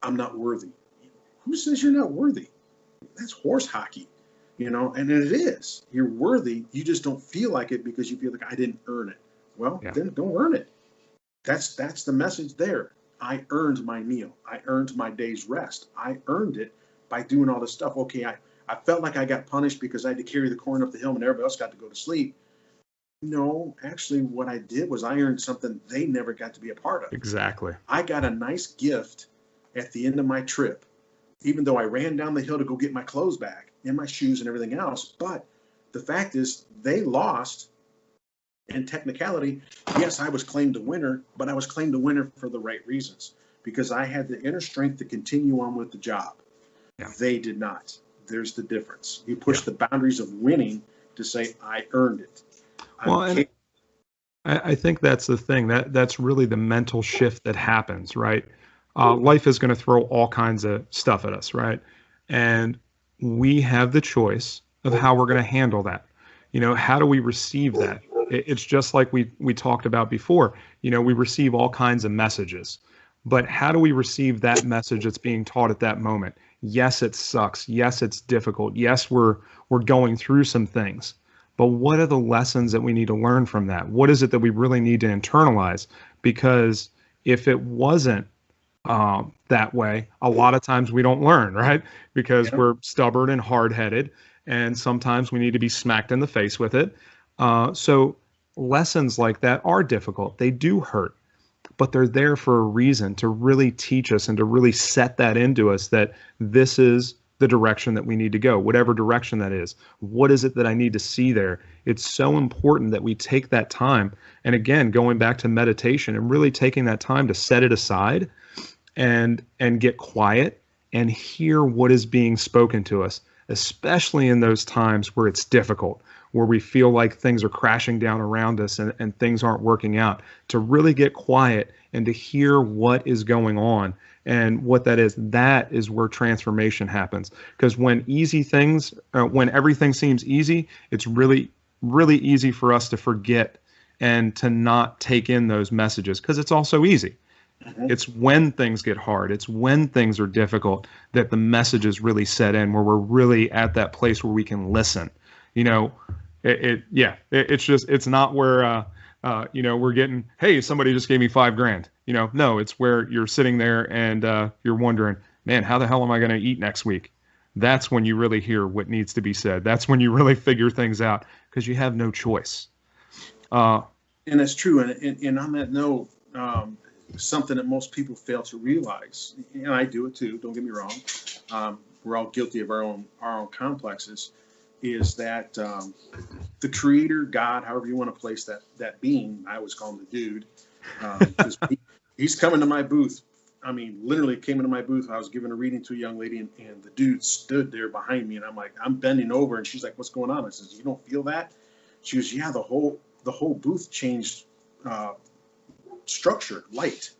I'm not worthy. Who says you're not worthy? That's horse hockey. And it is. You're worthy. You just don't feel like it because you feel like I didn't earn it. Well, Then don't earn it. That's the message there. I earned my meal. I earned my day's rest. I earned it by doing all this stuff. Okay, I felt like I got punished because I had to carry the corn up the hill and everybody else got to go to sleep. No, actually what I did was I earned something they never got to be a part of. Exactly. I got a nice gift at the end of my trip, even though I ran down the hill to go get my clothes back and my shoes and everything else. But the fact is they lost. In technicality, yes, I was claimed a winner, but I was claimed a winner for the right reasons, because I had the inner strength to continue on with the job. Yeah. They did not. There's the difference. You push the boundaries of winning to say, I earned it. And I think that's the thing. That's really the mental shift that happens, right? Life is going to throw all kinds of stuff at us, right? And we have the choice of how we're going to handle that. How do we receive that? It's just like we talked about before. We receive all kinds of messages, but how do we receive that message that's being taught at that moment? Yes, it sucks. Yes, it's difficult. Yes, we're going through some things, but what are the lessons that we need to learn from that? What is it that we really need to internalize? Because if it wasn't that way, a lot of times we don't learn, right? Because we're stubborn and hard-headed, and sometimes we need to be smacked in the face with it. So lessons like that are difficult. They do hurt, but they're there for a reason, to really teach us and to really set that into us that this is the direction that we need to go, whatever direction that is. What is it that I need to see there? It's so important that we take that time. And again, going back to meditation and really taking that time to set it aside and get quiet and hear what is being spoken to us. especially in those times where it's difficult, where we feel like things are crashing down around us and things aren't working out, to really get quiet and to hear what is going on and what that is where transformation happens. Because when everything seems easy, it's really, really easy for us to forget and to not take in those messages because it's all so easy. Mhm. It's when things get hard, it's when things are difficult that the messages really set in, where we're really at that place where we can listen. You know, it's just, it's not where, we're getting, hey, somebody just gave me 5 grand. No, it's where you're sitting there and you're wondering, man, how the hell am I going to eat next week? That's when you really hear what needs to be said. That's when you really figure things out because you have no choice. Uh, And that's true. And on that note, something that most people fail to realize, and I do it too. Don't get me wrong. We're all guilty of our own complexes. Is that the Creator, God, however you want to place that being? I always call him the dude, because he's coming to my booth. I mean, literally came into my booth. I was giving a reading to a young lady, and the dude stood there behind me, and I'm like, I'm bending over, and she's like, "What's going on?" I says, "You don't feel that?" She goes, "Yeah, the whole booth changed uh, structure, light,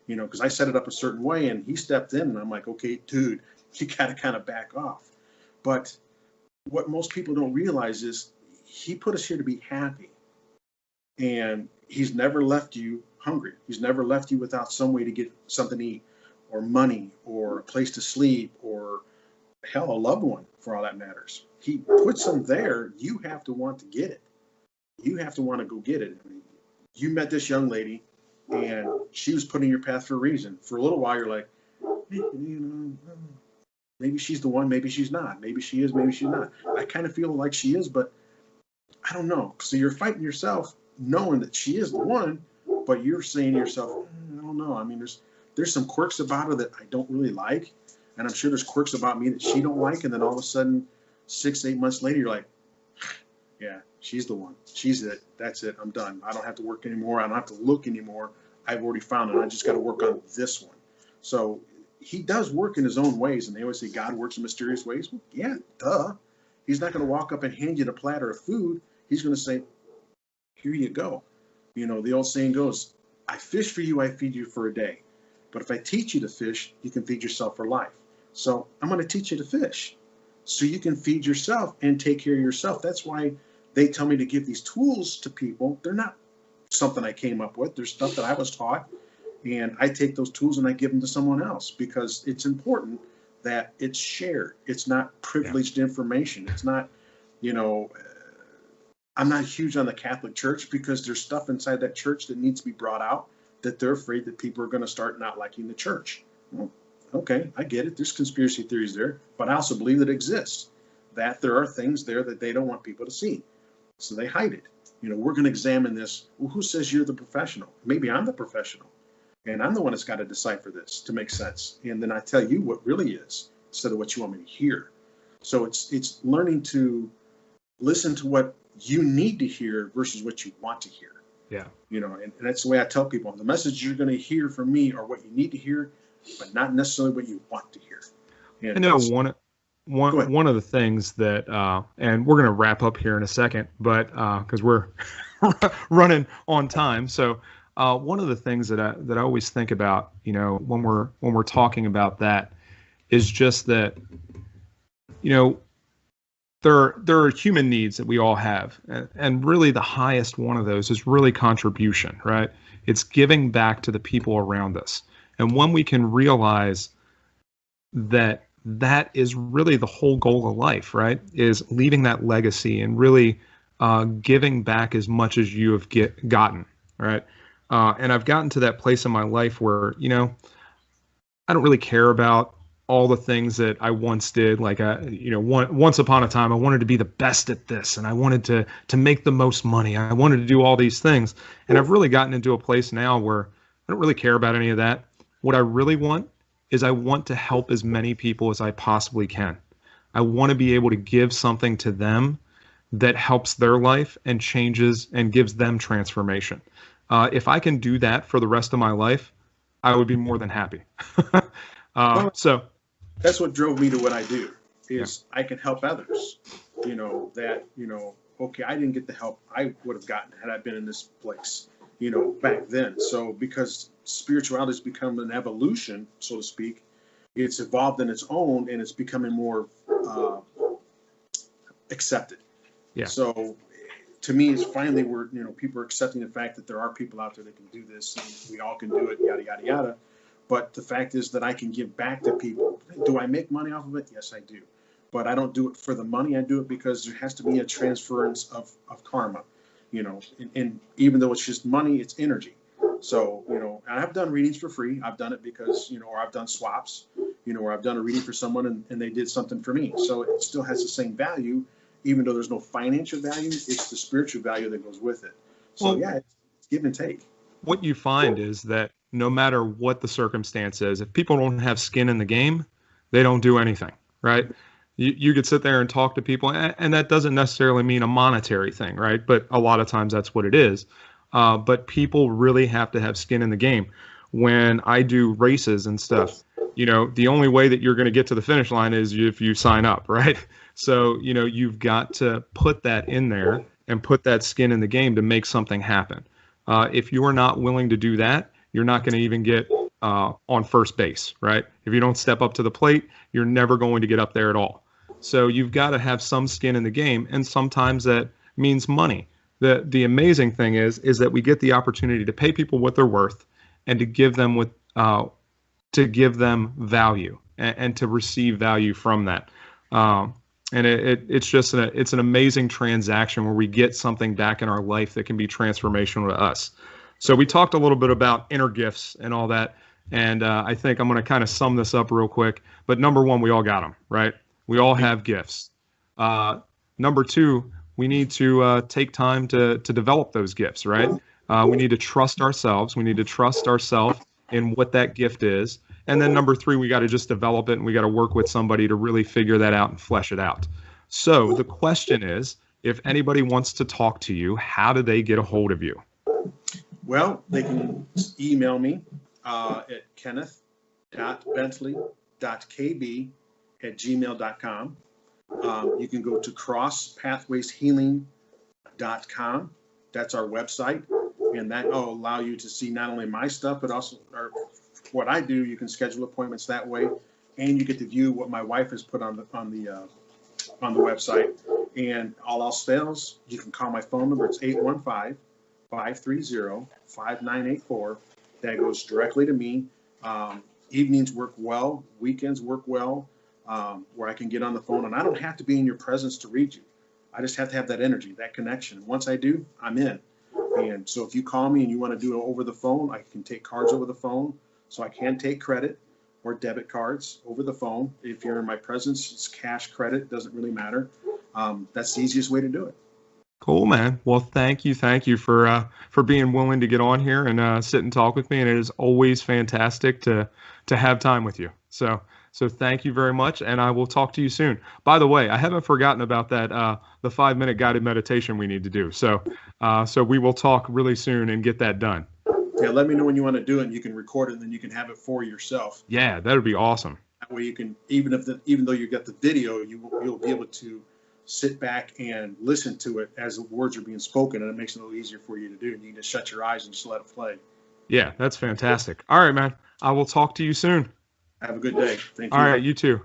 because I set it up a certain way, and he stepped in, and I'm like, okay, dude, you got to kind of back off." But what most people don't realize is he put us here to be happy, and he's never left you hungry. He's never left you without some way to get something to eat, or money, or a place to sleep, or hell, a loved one for all that matters. He puts them there. You have to want to get it. You have to want to go get it. I mean, you met this young lady, and she was put in your path for a reason. For a little while, you're like, maybe she's the one, maybe she's not. Maybe she is, maybe she's not. I kind of feel like she is, but I don't know. So you're fighting yourself, knowing that she is the one, but you're saying to yourself, I don't know. I mean, there's some quirks about her that I don't really like, and I'm sure there's quirks about me that she don't like. And then all of a sudden, 6, 8 months later, you're like, yeah, she's the one. She's it. That's it. I'm done. I don't have to work anymore. I don't have to look anymore. I've already found it. I just got to work on this one. So he does work in his own ways, and they always say God works in mysterious ways. Well, yeah, duh. He's not going to walk up and hand you the platter of food. He's going to say, here you go. The old saying goes, I fish for you, I feed you for a day. But if I teach you to fish, you can feed yourself for life. So I'm going to teach you to fish so you can feed yourself and take care of yourself. That's why they tell me to give these tools to people. They're not something I came up with. There's stuff that I was taught, and I take those tools and I give them to someone else because it's important that it's shared. It's not privileged information. It's not, I'm not huge on the Catholic Church because there's stuff inside that church that needs to be brought out that they're afraid that people are going to start not liking the church. Well, okay, I get it. There's conspiracy theories there, but I also believe that it exists, that there are things there that they don't want people to see. So they hide it. We're going to examine this. Well, who says you're the professional? Maybe I'm the professional, and I'm the one that's got to decipher this to make sense. And then I tell you what really is instead of what you want me to hear. So it's learning to listen to what you need to hear versus what you want to hear. yeah. And that's the way I tell people. The message you're going to hear from me are what you need to hear, but not necessarily what you want to hear. I And know go ahead. one of the things that, and we're going to wrap up here in a second, but because we're running on time, so one of the things that I always think about, when we're talking about that, is just that, you know, there are human needs that we all have, and really the highest one of those is really contribution, right? It's giving back to the people around us, and when we can realize that that is really the whole goal of life, right? Is leaving that legacy and really giving back as much as you have gotten, right? And I've gotten to that place in my life where, I don't really care about all the things that I once did. Like, once upon a time, I wanted to be the best at this, and I wanted to make the most money. I wanted to do all these things, and I've really gotten into a place now where I don't really care about any of that. What I really want is I want to help as many people as I possibly can. I want to be able to give something to them that helps their life and changes and gives them transformation. If I can do that for the rest of my life, I would be more than happy. Well, So that's what drove me to what I do. is I can help others, that, okay, I didn't get the help I would have gotten had I been in this place, back then. So because spirituality has become an evolution, so to speak, it's evolved in its own and it's becoming more accepted. Yeah. So to me, it's finally where, people are accepting the fact that there are people out there that can do this and we all can do it, yada, yada, yada. But the fact is that I can give back to people. Do I make money off of it? Yes, I do. But I don't do it for the money. I do it because there has to be a transference of karma, and even though it's just money, it's energy. So, and I've done readings for free. I've done it because, or I've done swaps, or I've done a reading for someone and they did something for me. So it still has the same value, even though there's no financial value, it's the spiritual value that goes with it. So yeah, it's give and take. What you find is that no matter what the circumstance is, if people don't have skin in the game, they don't do anything, right? You could sit there and talk to people, and that doesn't necessarily mean a monetary thing, right? But a lot of times that's what it is. But people really have to have skin in the game. When I do races and stuff, the only way that you're going to get to the finish line is if you sign up, right? So, you've got to put that in there and put that skin in the game to make something happen. If you are not willing to do that, you're not going to even get on first base, right? If you don't step up to the plate, you're never going to get up there at all. So you've got to have some skin in the game, and sometimes that means money. The amazing thing is that we get the opportunity to pay people what they're worth, and to give them value and to receive value from that. And it's just it's an amazing transaction where we get something back in our life that can be transformational to us. So we talked a little bit about inner gifts and all that, and I think I'm going to kind of sum this up real quick. But number one, we all got them, right? We all have gifts. Number two, we need to take time to develop those gifts, right? We need to trust ourselves. We need to trust ourselves in what that gift is. And then number three, we got to just develop it, and we got to work with somebody to really figure that out and flesh it out. So the question is, if anybody wants to talk to you, how do they get a hold of you? Well, they can email me at kenneth.bentley.kb@gmail.com. You can go to crosspathwayshealing.com. That's our website, and that will allow you to see not only my stuff, but also what I do. You can schedule appointments that way, and you get to view what my wife has put on the website. And all else fails, you can call my phone number. It's 815-530-5984. That goes directly to me. Evenings work well, weekends work well, where I can get on the phone, and I don't have to be in your presence to read you. I just have to have that energy, that connection. Once I do, I'm in. And so if you call me and you want to do it over the phone, I can take cards over the phone. So I can take credit or debit cards over the phone. If you're in my presence, it's cash, credit, doesn't really matter. That's the easiest way to do it. Cool, man. Well, thank you for being willing to get on here and sit and talk with me. And it is always fantastic to have time with you. So thank you very much, and I will talk to you soon. By the way, I haven't forgotten about that the 5-minute guided meditation we need to do. So we will talk really soon and get that done. Yeah, let me know when you want to do it, and you can record it, and then you can have it for yourself. Yeah, that would be awesome. That way you can, even though you got the video, you'll be able to sit back and listen to it as the words are being spoken, and it makes it a little easier for you to do. And you can just shut your eyes and just let it play. Yeah, that's fantastic. All right, man. I will talk to you soon. Have a good day. Thank you. All right, you too.